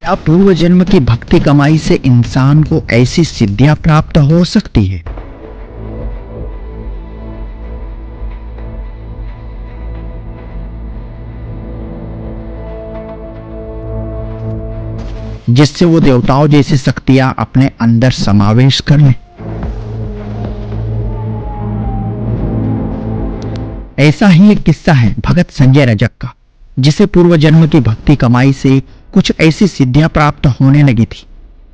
क्या पूर्व जन्म की भक्ति कमाई से इंसान को ऐसी सिद्धियां प्राप्त हो सकती है जिससे वो देवताओं जैसी शक्तियां अपने अंदर समावेश कर लें? ऐसा ही एक किस्सा है भगत संजय रजक का, जिसे पूर्व जन्म की भक्ति कमाई से कुछ ऐसी सिद्धियां प्राप्त होने लगी थी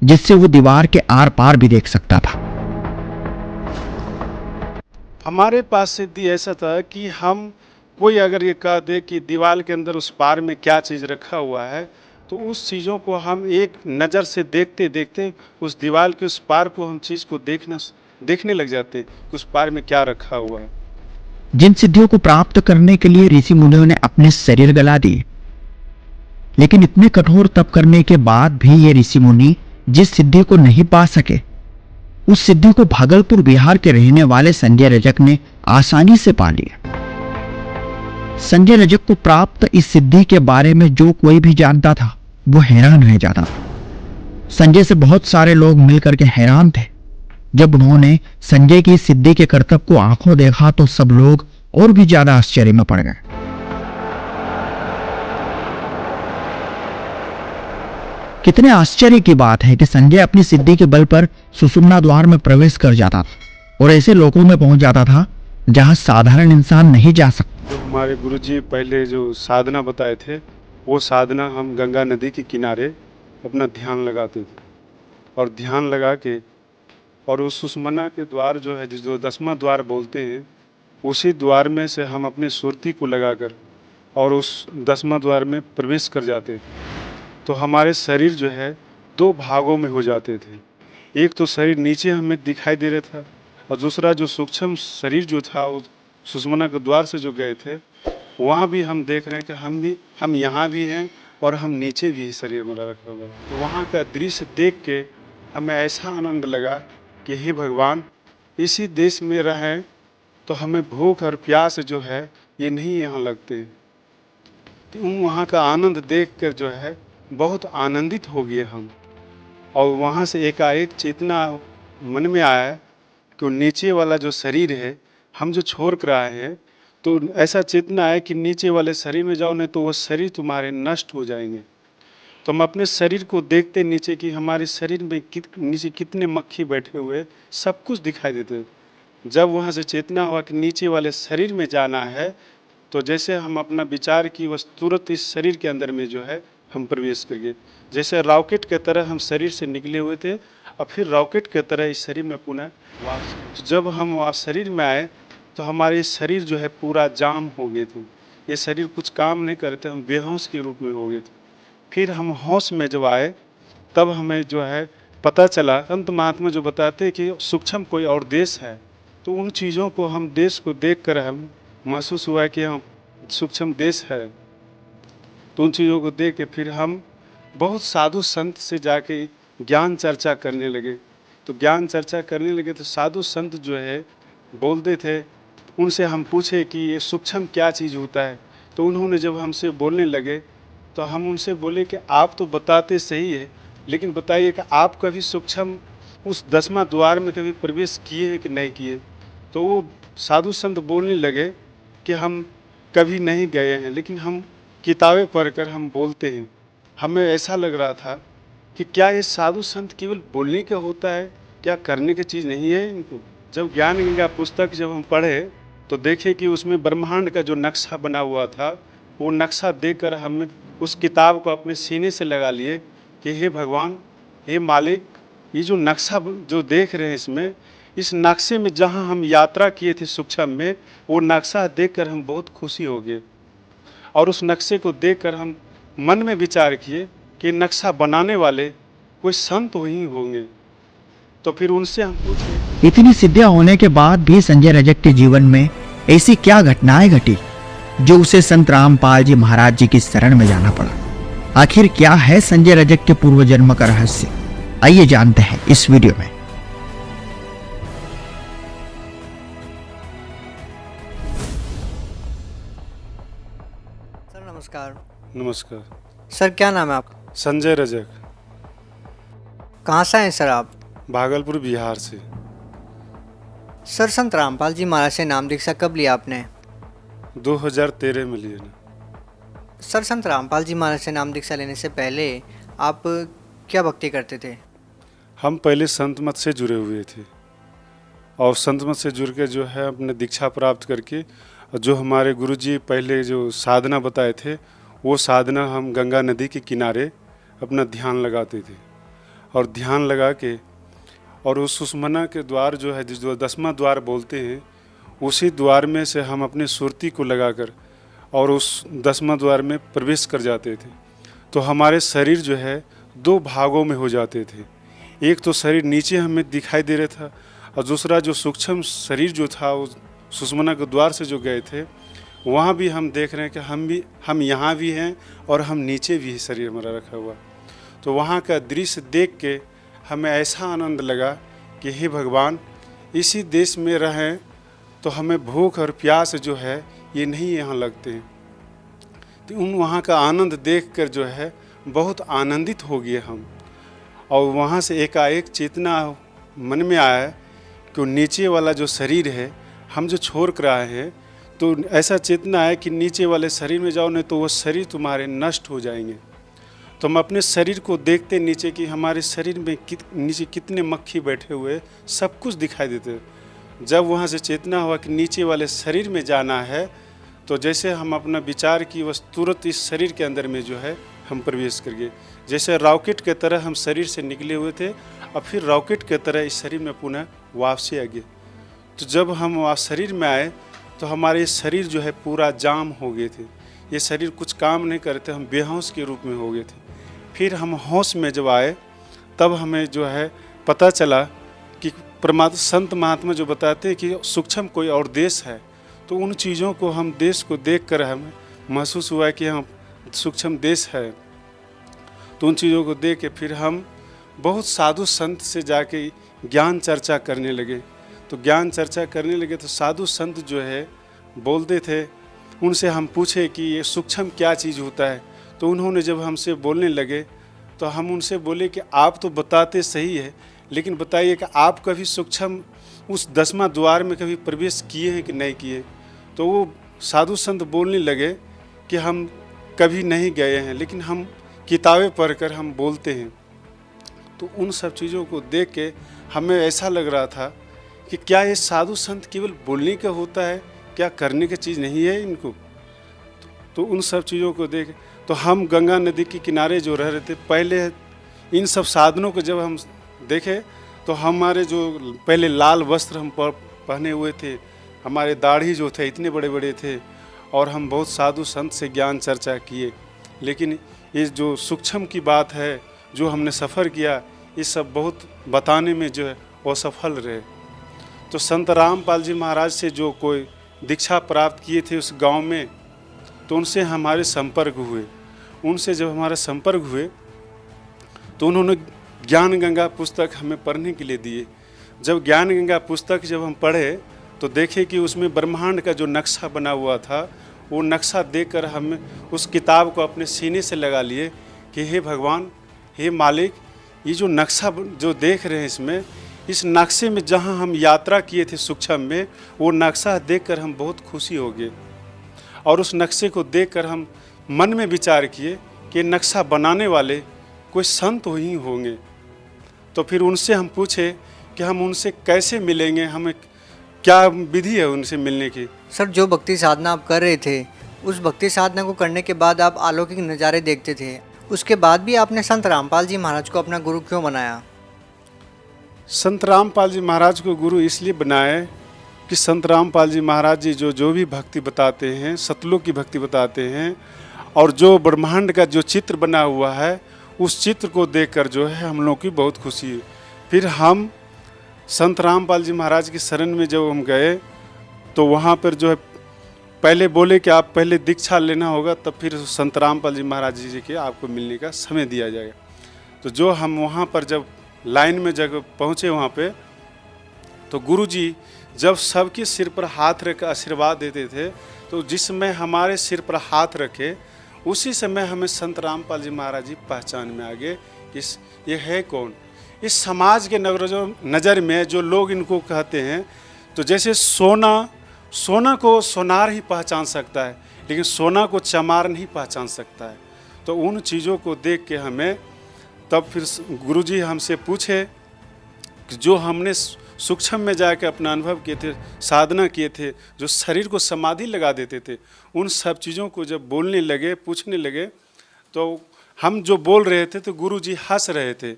जिससे वो दीवार के आर पार भी देख सकता था। हमारे पास सिद्धि ऐसा था कि हम कोई अगर ये कह दे कि दीवार के अंदर उस पार में क्या चीज़ रखा हुआ है, तो उस चीज़ों को हम एक नज़र से देखते देखते उस दीवार के उस पार को हम चीज़ को देखने लग जाते कि उस पार में क्या रखा हुआ है। जिन सिद्धियों को प्राप्त करने के लिए ऋषि मुनियों ने अपने शरीर गला दिए, लेकिन इतने कठोर तप करने के बाद भी ये ऋषि मुनि जिस सिद्धि को नहीं पा सके, उस सिद्धि को भागलपुर बिहार के रहने वाले संजय रजक ने आसानी से पा लिया। संजय रजक को प्राप्त इस सिद्धि के बारे में जो कोई भी जानता था वो हैरान रह जाता था। संजय से बहुत सारे लोग मिलकर के हैरान थे। जब उन्होंने संजय की सिद्धि के करतब को आंखों देखा तो सब लोग और भी ज्यादा आश्चर्य में पड़ गए। कितने आश्चर्य की बात है कि संजय अपनी सिद्धि के बल पर सुषुम्ना द्वार में प्रवेश कर जाता था और ऐसे लोगों में पहुंच जाता था जहां साधारण इंसान नहीं जा सकता। जो हमारे गुरुजी पहले जो साधना बताए थे, वो साधना हम गंगा नदी के किनारे अपना ध्यान लगाते थे और ध्यान लगा के और उस सुषुम्ना के द्वार जो है, जो 10वां द्वार बोलते हैं, उसी द्वार में से हम अपनी सुरती को लगाकर और उस 10वां द्वार में प्रवेश कर जाते थे। तो हमारे शरीर जो है 2 भागों में हो जाते थे। एक तो शरीर नीचे हमें दिखाई दे रहा था और दूसरा जो सूक्ष्म शरीर जो था वो सुषुम्ना के द्वार से जो गए थे, वहाँ भी हम देख रहे हैं कि हम यहाँ भी हैं और हम नीचे भी शरीर में रखा हुआ है। तो वहाँ का दृश्य देख के हमें ऐसा आनंद लगा कि हे भगवान, इसी देश में रहें तो हमें भूख और प्यास जो है ये नहीं यहाँ लगते। तो वहाँ का आनंद देख कर जो है बहुत आनंदित हो गए हम। और वहाँ से एकाएक चेतना मन में आया कि नीचे वाला जो शरीर है हम जो छोड़ कर आए हैं, तो ऐसा चेतना है कि नीचे वाले शरीर में जाओ, नहीं तो वो शरीर तुम्हारे नष्ट हो जाएंगे। तो हम अपने शरीर को देखते नीचे कि हमारे शरीर में नीचे कितने मक्खी बैठे हुए, सब कुछ दिखाई देते। जब वहाँ से चेतना हुआ कि नीचे वाले शरीर में जाना है, तो जैसे हम अपना विचार की बस तुरंत इस शरीर के अंदर में जो है हम प्रवेश कर गए। जैसे रॉकेट के तरह हम शरीर से निकले हुए थे और फिर रॉकेट के तरह इस शरीर में पुनः वापस। जब हम वहाँ शरीर में आए तो हमारे शरीर जो है पूरा जाम हो गए थे। ये शरीर कुछ काम नहीं करते, हम बेहोश के रूप में हो गए थे। फिर हम होश में जब आए तब हमें जो है पता चला, संत महात्मा जो बताते हैं कि सूक्ष्म कोई और देश है, तो उन चीज़ों को हम देश को देख कर हम महसूस हुआ कि हम सूक्ष्म देश है। तो उन चीज़ों को देख के फिर हम बहुत साधु संत से जाके ज्ञान चर्चा करने लगे। तो ज्ञान चर्चा करने लगे तो साधु संत जो है बोलते थे, उनसे हम पूछे कि ये सूक्ष्म क्या चीज़ होता है। तो उन्होंने जब हमसे बोलने लगे तो हम उनसे बोले कि आप तो बताते सही है, लेकिन बताइए कि आप कभी सूक्ष्म उस 10वां द्वार में कभी प्रवेश किए हैं कि नहीं किए। तो वो साधु संत बोलने लगे कि हम कभी नहीं गए हैं, लेकिन हम किताबें पढ़कर हम बोलते हैं। हमें ऐसा लग रहा था कि क्या ये साधु संत केवल बोलने का होता है, क्या करने की चीज़ नहीं है इनको। जब ज्ञान गंगा पुस्तक जब हम पढ़े तो देखे कि उसमें ब्रह्मांड का जो नक्शा बना हुआ था, वो नक्शा देखकर हमने उस किताब को अपने सीने से लगा लिए कि हे भगवान, हे मालिक, ये जो नक्शा जो देख रहे हैं इसमें, इस नक्शे में जहाँ हम यात्रा किए थे सूक्ष्म में, वो नक्शा देखकर हम बहुत खुशी हो गए। और उस नक्शे को देखकर हम मन में विचार किए कि नक्शा बनाने वाले कोई संत ही होंगे। तो फिर उनसे हम पूछे, इतनी सिद्धियां होने के बाद भी संजय रजक के जीवन में ऐसी क्या घटनाएं घटी जो उसे संत रामपाल जी महाराज जी की शरण में जाना पड़ा? आखिर क्या है संजय रजक के पूर्व जन्म का रहस्य? आइए जानते हैं इस वीडियो में। सर नमस्कार। नमस्कार। सर क्या नाम है आपका? संजय रजक। कहाँ से हैं सर आप? भागलपुर बिहार से। सर संत रामपाल जी महाराज से नाम दीक्षा कब लिया आपने? 2013 में लिए ना। सर संत रामपाल जी महाराज से नाम दीक्षा लेने से पहले आप क्या भक्ति करते थे? हम पहले संत मत से जुड़े हुए थे और संत मत से जुड़ के जो है अपने दीक्षा प्राप्त करके जो हमारे गुरुजी पहले जो साधना बताए थे वो साधना हम गंगा नदी के किनारे अपना ध्यान लगाते थे और ध्यान लगा के और उस सुषमना के द्वार जो है जो 10वां द्वार बोलते हैं उसी द्वार में से हम अपने सुरती को लगाकर और उस 10वां द्वार में प्रवेश कर जाते थे। तो हमारे शरीर जो है 2 भागों में हो जाते थे। एक तो शरीर नीचे हमें दिखाई दे रहा था और दूसरा जो सूक्ष्म शरीर जो था वो सुषमना के द्वार से जो गए थे वहाँ भी हम देख रहे हैं कि हम यहाँ भी हैं और हम नीचे भी शरीर हमारा रखा हुआ। तो वहाँ का दृश्य देख के हमें ऐसा आनंद लगा कि हे भगवान इसी देश में रहें तो हमें भूख और प्यास जो है ये नहीं यहाँ लगते हैं। तो उन वहाँ का आनंद देखकर जो है बहुत आनंदित हो गए हम और वहाँ से एकाएक चेतना मन में आया कि नीचे वाला जो शरीर है हम जो छोड़ कर आए हैं तो ऐसा चेतना है कि नीचे वाले शरीर में जाओ नहीं तो वो शरीर तुम्हारे नष्ट हो जाएंगे। तो हम अपने शरीर को देखते नीचे कि हमारे शरीर में नीचे कितने मक्खी बैठे हुए सब कुछ दिखाई देते। जब वहाँ से चेतना हुआ कि नीचे वाले शरीर में जाना है तो जैसे हम अपना विचार की बस तुरंत इस शरीर के अंदर में जो है हम प्रवेश कर गए। जैसे रॉकेट के तरह हम शरीर से निकले हुए थे और फिर रॉकेट के तरह इस शरीर में पुनः वापसी आ गए। तो जब हम वहाँ शरीर में आए तो हमारे शरीर जो है पूरा जाम हो गए थे। ये शरीर कुछ काम नहीं करते, हम बेहोश के रूप में हो गए थे। फिर हम होश में जब आए तब हमें जो है पता चला कि परमात्मा संत महात्मा जो बताते हैं कि सूक्ष्म कोई और देश है। तो उन चीज़ों को हम देश को देख कर हमें महसूस हुआ कि हम सूक्ष्म देश है। तो उन चीज़ों को देख के फिर हम बहुत साधु संत से जाके ज्ञान चर्चा करने लगे। तो ज्ञान चर्चा करने लगे तो साधु संत जो है बोलते थे, उनसे हम पूछे कि ये सूक्ष्म क्या चीज़ होता है। तो उन्होंने जब हमसे बोलने लगे तो हम उनसे बोले कि आप तो बताते सही है लेकिन बताइए कि आप कभी सूक्ष्म उस 10वां द्वार में कभी प्रवेश किए हैं कि नहीं किए। तो वो साधु संत बोलने लगे कि हम कभी नहीं गए हैं लेकिन हम किताबें पढ़कर हम बोलते हैं। तो उन सब चीज़ों को देख के हमें ऐसा लग रहा था कि क्या ये साधु संत केवल बोलने का होता है, क्या करने की चीज़ नहीं है इनको। तो उन सब चीज़ों को देख तो हम गंगा नदी के किनारे जो रह रहे थे पहले इन सब साधनों को जब हम देखे तो हमारे जो पहले लाल वस्त्र हम पहने हुए थे, हमारे दाढ़ी जो थे इतने बड़े बड़े थे और हम बहुत साधु संत से ज्ञान चर्चा किए। लेकिन ये जो सूक्ष्म की बात है जो हमने सफ़र किया ये सब बहुत बताने में जो है वो सफल रहे। तो संत रामपाल जी महाराज से जो कोई दीक्षा प्राप्त किए थे उस गांव में तो उनसे हमारे संपर्क हुए। उनसे जब हमारा संपर्क हुए तो उन्होंने ज्ञान गंगा पुस्तक हमें पढ़ने के लिए दिए। जब ज्ञान गंगा पुस्तक जब हम पढ़े तो देखे कि उसमें ब्रह्मांड का जो नक्शा बना हुआ था वो नक्शा देखकर हम उस किताब को अपने सीने से लगा लिए कि हे भगवान, हे मालिक, ये जो नक्शा जो देख रहे हैं इसमें इस नक्शे में जहाँ हम यात्रा किए थे सूक्ष्म में वो नक्शा देखकर हम बहुत खुशी हो गए। और उस नक्शे को देखकर हम मन में विचार किए कि नक्शा बनाने वाले कोई संत ही होंगे। तो फिर उनसे हम पूछे कि हम उनसे कैसे मिलेंगे, हमें क्या विधि है उनसे मिलने की। सर जो भक्ति साधना आप कर रहे थे उस भक्ति साधना को करने के बाद आप अलौकिक नज़ारे देखते थे, उसके बाद भी आपने संत रामपाल जी महाराज को अपना गुरु क्यों बनाया? संत रामपाल जी महाराज को गुरु इसलिए बनाए कि संत रामपाल जी महाराज जी जो भी भक्ति बताते हैं, सतलोक की भक्ति बताते हैं और जो ब्रह्मांड का जो चित्र बना हुआ है उस चित्र को देखकर जो है हम लोग की बहुत खुशी है। फिर हम संत रामपाल जी महाराज की शरण में जब हम गए तो वहाँ पर जो है पहले बोले कि आप पहले दीक्षा लेना होगा तब फिर संत रामपाल जी महाराज जी के आपको मिलने का समय दिया जाएगा। तो जो हम वहाँ पर जब लाइन में जब पहुँचे वहाँ पे तो गुरुजी जब सबके सिर पर हाथ रख आशीर्वाद देते थे तो जिस समय हमारे सिर पर हाथ रखे उसी समय हमें संत रामपाल जी महाराज जी पहचान में आ गए कि ये है कौन। इस समाज के नज़र में जो लोग इनको कहते हैं, तो जैसे सोना को सोनार ही पहचान सकता है, लेकिन सोना को चमार नहीं पहचान सकता है। तो उन चीज़ों को देख के हमें तब फिर गुरुजी हमसे पूछे कि जो हमने सूक्ष्म में जाकर अपना अनुभव किए थे, साधना किए थे, जो शरीर को समाधि लगा देते थे, उन सब चीज़ों को जब बोलने लगे, पूछने लगे, तो हम जो बोल रहे थे तो गुरुजी हंस रहे थे।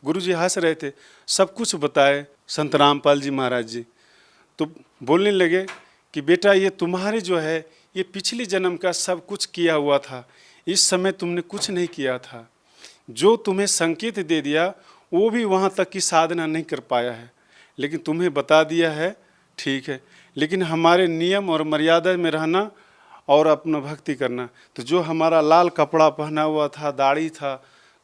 गुरुजी हंस रहे थे, सब कुछ बताए संत रामपाल जी महाराज जी। तो बोलने लगे कि बेटा ये तुम्हारे जो है ये पिछले जन्म का सब कुछ किया हुआ था, इस समय तुमने कुछ नहीं किया था। जो तुम्हें संकेत दे दिया वो भी वहाँ तक की साधना नहीं कर पाया है, लेकिन तुम्हें बता दिया है, ठीक है। लेकिन हमारे नियम और मर्यादा में रहना और अपना भक्ति करना। तो जो हमारा लाल कपड़ा पहना हुआ था, दाढ़ी था,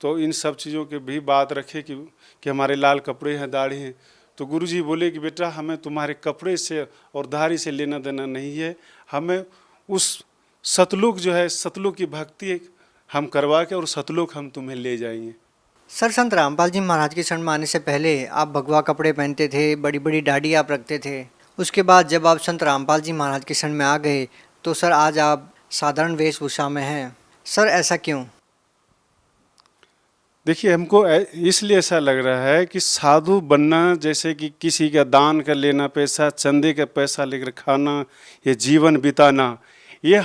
तो इन सब चीज़ों के भी बात रखे कि हमारे लाल कपड़े हैं, दाढ़ी हैं। तो गुरुजी बोले कि बेटा हमें तुम्हारे कपड़े से और दाढ़ी से लेना देना नहीं है, हमें उस सतलुक जो है, सतलुक की भक्ति हम करवा के और सतलुक हम तुम्हें ले जाएंगे। सर, संत रामपाल जी महाराज के शरण में आने से पहले आप भगवा कपड़े पहनते थे, बड़ी बड़ी दाढ़ी आप रखते थे। उसके बाद जब आप संत रामपाल जी महाराज के शरण में आ गए तो सर आज आप साधारण वेशभूषा में हैं। सर ऐसा क्यों? देखिए, हमको इसलिए ऐसा लग रहा है कि साधु बनना जैसे कि किसी का दान कर लेना पैसा, चंदे का पैसा लेकर खाना, ये जीवन बिताना, ये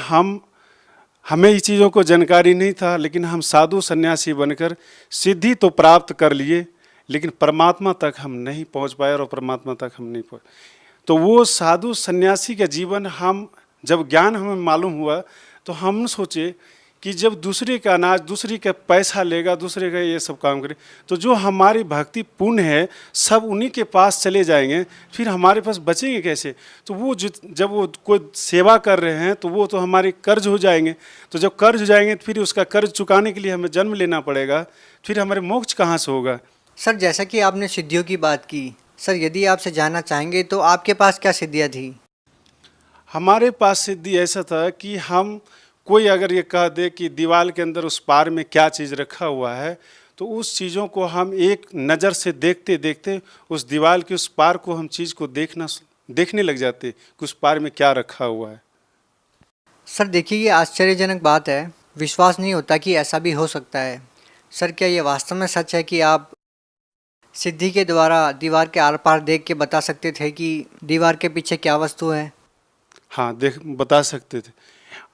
हमें इस चीज़ों को जानकारी नहीं था। लेकिन हम साधु सन्यासी बनकर सिद्धि तो प्राप्त कर लिए, लेकिन परमात्मा तक हम नहीं पहुंच पाए और परमात्मा तक हम नहीं पहुंच। तो वो साधु सन्यासी का जीवन हम जब ज्ञान हमें मालूम हुआ तो हम सोचे कि जब दूसरे का अनाज, दूसरे का पैसा लेगा, दूसरे का ये सब काम करे, तो जो हमारी भक्ति पुण्य है सब उन्हीं के पास चले जाएंगे, फिर हमारे पास बचेंगे कैसे? तो वो जब वो कोई सेवा कर रहे हैं तो वो तो हमारे कर्ज हो जाएंगे। तो जब कर्ज हो जाएंगे तो फिर उसका कर्ज चुकाने के लिए हमें जन्म लेना पड़ेगा, फिर हमारे मोक्ष कहाँ से होगा? सर जैसा कि आपने सिद्धियों की बात की, सर यदि आपसे जानना चाहेंगे तो आपके पास क्या सिद्धियाँ थी? हमारे पास सिद्धि ऐसा था कि हम कोई अगर ये कह दे कि दीवार के अंदर उस पार में क्या चीज़ रखा हुआ है, तो उस चीज़ों को हम एक नज़र से देखते देखते उस दीवार के उस पार को हम चीज़ को देखने लग जाते कि उस पार में क्या रखा हुआ है। सर देखिए, ये आश्चर्यजनक बात है, विश्वास नहीं होता कि ऐसा भी हो सकता है। सर क्या ये वास्तव में सच है कि आप सिद्धि के द्वारा दीवार के आर पार देख के बता सकते थे कि दीवार के पीछे क्या वस्तु है? हाँ, बता सकते थे।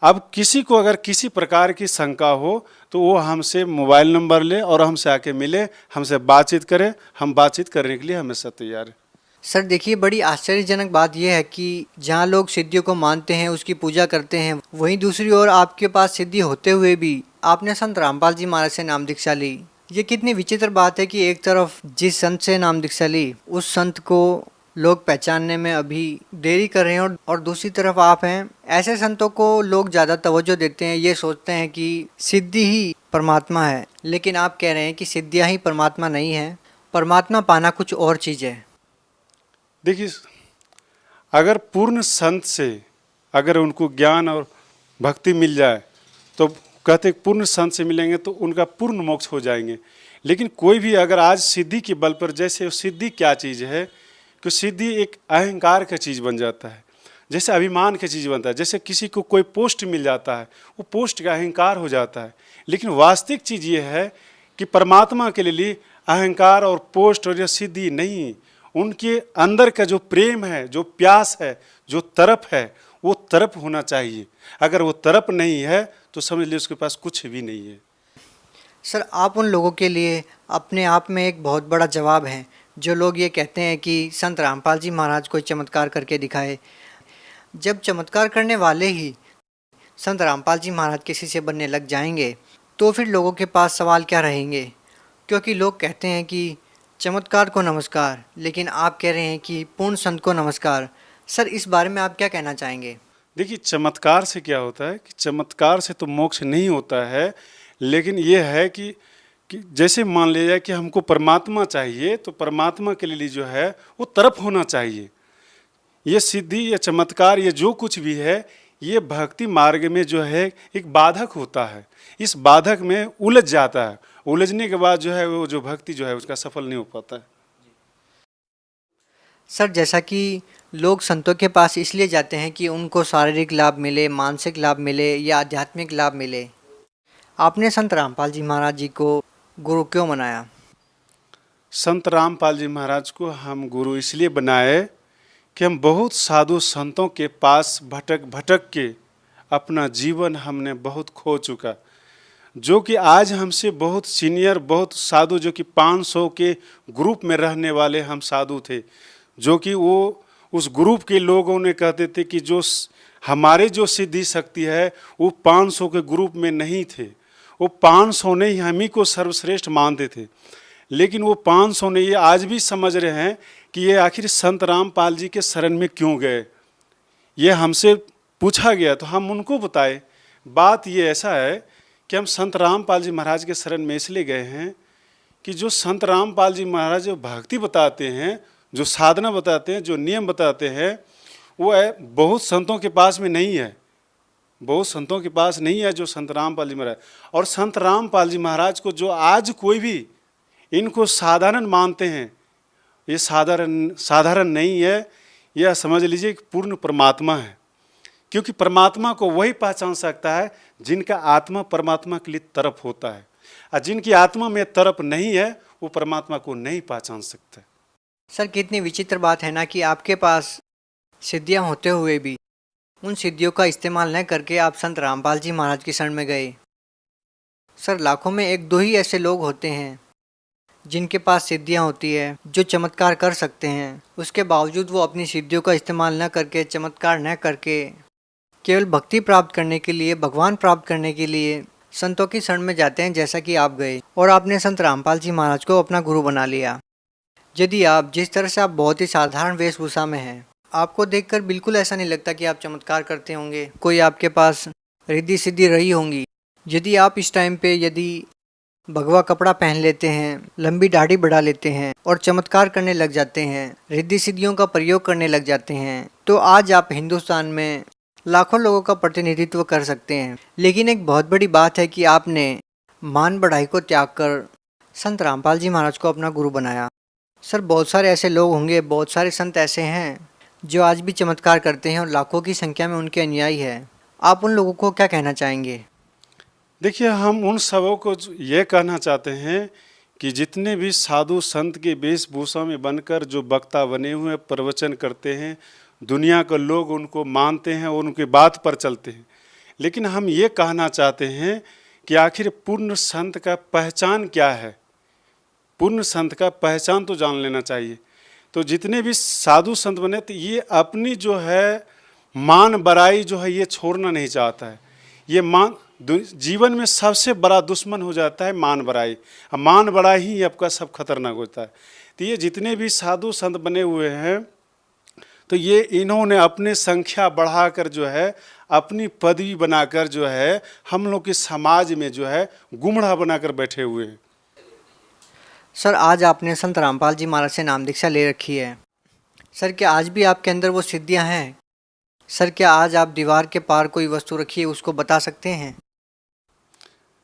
अब किसी को अगर किसी प्रकार की शंका हो तो वो हमसे मोबाइल नंबर ले और हमसे आके मिले, हमसे बातचीत करे, हम बातचीत करने के लिए हमेशा तैयार है। सर देखिए, बड़ी आश्चर्यजनक बात यह है कि जहाँ लोग सिद्धियों को मानते हैं, उसकी पूजा करते हैं, वहीं दूसरी ओर आपके पास सिद्धि होते हुए भी आपने संत रामपाल जी महाराज से नाम दीक्षा ली। ये कितनी विचित्र बात है कि एक तरफ जिस संत से नाम दीक्षा ली उस संत को लोग पहचानने में अभी देरी कर रहे हैं और दूसरी तरफ आप हैं। ऐसे संतों को लोग ज़्यादा तवज्जो देते हैं, ये सोचते हैं कि सिद्धि ही परमात्मा है, लेकिन आप कह रहे हैं कि सिद्धियाँ ही परमात्मा नहीं है, परमात्मा पाना कुछ और चीज़ है। देखिए, अगर पूर्ण संत से अगर उनको ज्ञान और भक्ति मिल जाए तो कहते पूर्ण संत से मिलेंगे तो उनका पूर्ण मोक्ष हो जाएंगे। लेकिन कोई भी अगर आज सिद्धि के बल पर, जैसे सिद्धि क्या चीज़ है कि सिद्धि एक अहंकार का चीज़ बन जाता है, जैसे अभिमान का चीज़ बनता है। जैसे किसी को कोई पोस्ट मिल जाता है, वो पोस्ट का अहंकार हो जाता है। लेकिन वास्तविक चीज़ ये है कि परमात्मा के लिए अहंकार और पोस्ट और यह सिद्धि नहीं, उनके अंदर का जो प्रेम है, जो प्यास है, जो तरफ है, वो तरफ होना चाहिए। अगर वो तरफ नहीं है तो समझ लीजिए उसके पास कुछ भी नहीं है। सर आप उन लोगों के लिए अपने आप में एक बहुत बड़ा जवाब हैं जो लोग ये कहते हैं कि संत रामपाल जी महाराज कोई चमत्कार करके दिखाए। जब चमत्कार करने वाले ही संत रामपाल जी महाराज किसी से बनने लग जाएंगे तो फिर लोगों के पास सवाल क्या रहेंगे? क्योंकि लोग कहते हैं कि चमत्कार को नमस्कार, लेकिन आप कह रहे हैं कि पूर्ण संत को नमस्कार। सर इस बारे में आप क्या कहना चाहेंगे? देखिए, चमत्कार से क्या होता है कि चमत्कार से तो मोक्ष नहीं होता है, लेकिन ये है कि जैसे मान लिया कि हमको परमात्मा चाहिए तो परमात्मा के लिए जो है वो तरफ होना चाहिए। ये सिद्धि, ये चमत्कार, ये जो कुछ भी है, ये भक्ति मार्ग में जो है एक बाधक होता है। इस बाधक में उलझ जाता है उलझने के बाद जो है वो जो भक्ति जो है उसका सफल नहीं हो पाता है। सर जैसा कि लोग संतों के पास इसलिए जाते हैं कि उनको शारीरिक लाभ मिले, मानसिक लाभ मिले या आध्यात्मिक लाभ मिले, आपने संत रामपाल जी महाराज जी को गुरु क्यों बनाया? संत रामपाल जी महाराज को हम गुरु इसलिए बनाए कि हम बहुत साधु संतों के पास भटक भटक के अपना जीवन हमने बहुत खो चुका, जो कि आज हमसे बहुत सीनियर, बहुत साधु, जो कि 500 के ग्रुप में रहने वाले हम साधु थे, जो कि वो उस ग्रुप के लोगों ने कहते थे कि जो हमारे जो सिद्धि शक्ति है वो 500 के ग्रुप में नहीं थे, वो 500 ने ही हम ही को सर्वश्रेष्ठ मानते थे। लेकिन वो 500 ने ये आज भी समझ रहे हैं कि ये आखिर संत रामपाल जी के शरण में क्यों गए। ये हमसे पूछा गया तो हम उनको बताए। बात ये ऐसा है कि हम संत रामपाल जी महाराज के शरण में इसलिए गए हैं कि जो संत रामपाल जी महाराज जो भक्ति बताते हैं, जो साधना बताते हैं, जो नियम बताते हैं, वो है बहुत संतों के पास में नहीं है, बहुत संतों के पास नहीं है जो संत रामपाल जी महाराज। और संत रामपाल जी महाराज को जो आज कोई भी इनको साधारण मानते हैं, ये साधारण नहीं है, यह समझ लीजिए कि पूर्ण परमात्मा है। क्योंकि परमात्मा को वही पहचान सकता है जिनका आत्मा परमात्मा के लिए तरफ होता है, और जिनकी आत्मा में तरफ नहीं है वो परमात्मा को नहीं पहचान सकता। सर कितनी विचित्र बात है ना कि आपके पास सिद्धियां होते हुए भी उन सिद्धियों का इस्तेमाल न करके आप संत रामपाल जी महाराज की शरण में गए। सर लाखों में एक दो ही ऐसे लोग होते हैं जिनके पास सिद्धियां होती है, जो चमत्कार कर सकते हैं, उसके बावजूद वो अपनी सिद्धियों का इस्तेमाल न करके, चमत्कार न करके, केवल भक्ति प्राप्त करने के लिए, भगवान प्राप्त करने के लिए संतों की शरण में जाते हैं, जैसा कि आप गए और आपने संत रामपाल जी महाराज को अपना गुरु बना लिया। यदि आप जिस तरह से आप बहुत ही साधारण वेशभूषा में हैं, आपको देखकर बिल्कुल ऐसा नहीं लगता कि आप चमत्कार करते होंगे, कोई आपके पास रिद्धि सिद्धि रही होंगी। यदि आप इस टाइम पे यदि भगवा कपड़ा पहन लेते हैं, लंबी दाढ़ी बढ़ा लेते हैं और चमत्कार करने लग जाते हैं, रिद्धि सिद्धियों का प्रयोग करने लग जाते हैं, तो आज आप हिंदुस्तान में लाखों लोगों का प्रतिनिधित्व कर सकते हैं। लेकिन एक बहुत बड़ी बात है कि आपने मान बढ़ाई को त्याग कर संत रामपाल जी महाराज को अपना गुरु बनाया। सर बहुत सारे ऐसे लोग होंगे, बहुत सारे संत ऐसे हैं जो आज भी चमत्कार करते हैं और लाखों की संख्या में उनके अनुयायी है। आप उन लोगों को क्या कहना चाहेंगे? देखिए, हम उन सबों को ये कहना चाहते हैं कि जितने भी साधु संत के वेशभूषा में बनकर जो वक्ता बने हुए प्रवचन करते हैं, दुनिया के लोग उनको मानते हैं और उनकी बात पर चलते हैं, लेकिन हम ये कहना चाहते हैं कि आखिर पूर्ण संत का पहचान क्या है। पूर्ण संत का पहचान तो जान लेना चाहिए। तो जितने भी साधु संत बने तो ये अपनी जो है मान बड़ाई जो है ये छोड़ना नहीं चाहता है। ये जीवन में सबसे बड़ा दुश्मन हो जाता है मान बड़ाई। मान बड़ाई ही आपका सब खतरनाक होता है। तो ये जितने भी साधु संत बने हुए हैं तो ये इन्होंने अपने संख्या बढ़ाकर जो है अपनी पदवी बनाकर जो है हम लोग के समाज में जो है गुमड़ा बनाकर बैठे हुए हैं। सर आज आपने संत रामपाल जी महाराज से नाम दीक्षा ले रखी है, सर क्या आज भी आपके अंदर वो सिद्धियां हैं? सर क्या आज आप दीवार के पार कोई वस्तु रखी है उसको बता सकते हैं?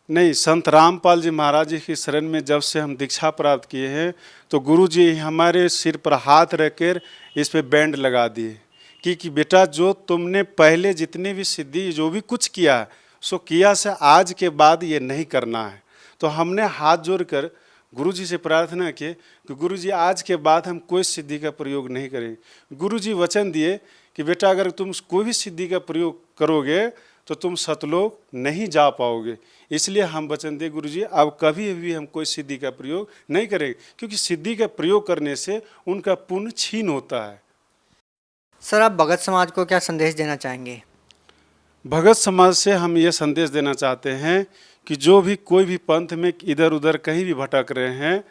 नहीं, संत रामपाल जी महाराज जी की शरण में जब से हम दीक्षा प्राप्त किए हैं तो गुरु जी हमारे सिर पर हाथ रखकर इस पे बैंड लगा दिए कि बेटा जो तुमने पहले जितने भी सिद्धि जो भी कुछ किया सो किया से आज के बाद ये नहीं करना है। तो हमने हाथ जोड़कर गुरु जी से प्रार्थना की कि गुरु जी आज के बाद हम कोई सिद्धि का प्रयोग नहीं करेंगे। गुरु जी वचन दिए कि बेटा अगर तुम कोई भी सिद्धि का प्रयोग करोगे तो तुम सतलोक नहीं जा पाओगे। इसलिए हम वचन दे गुरु जी अब कभी भी हम कोई सिद्धि का प्रयोग नहीं करेंगे, क्योंकि सिद्धि का प्रयोग करने से उनका पुण्य छीन होता है। सर आप भगत समाज को क्या संदेश देना चाहेंगे? भगत समाज से हम ये संदेश देना चाहते हैं कि जो भी कोई भी पंथ में इधर उधर कहीं भी भटक रहे हैं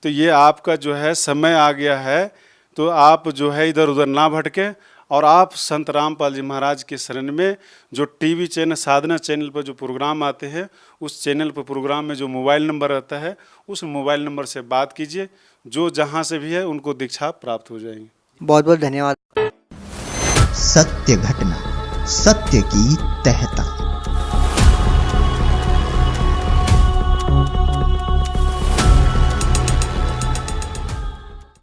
तो ये आपका जो है समय आ गया है, तो आप जो है इधर उधर ना भटके और आप संत रामपाल जी महाराज के शरण में जो टीवी चैनल साधना चैनल पर जो प्रोग्राम आते हैं उस चैनल पर प्रोग्राम में जो मोबाइल नंबर रहता है उस मोबाइल नंबर से बात कीजिए। जो जहाँ से भी है उनको दीक्षा प्राप्त हो जाएगी। बहुत बहुत धन्यवाद। सत्य घटना, सत्य की तहता।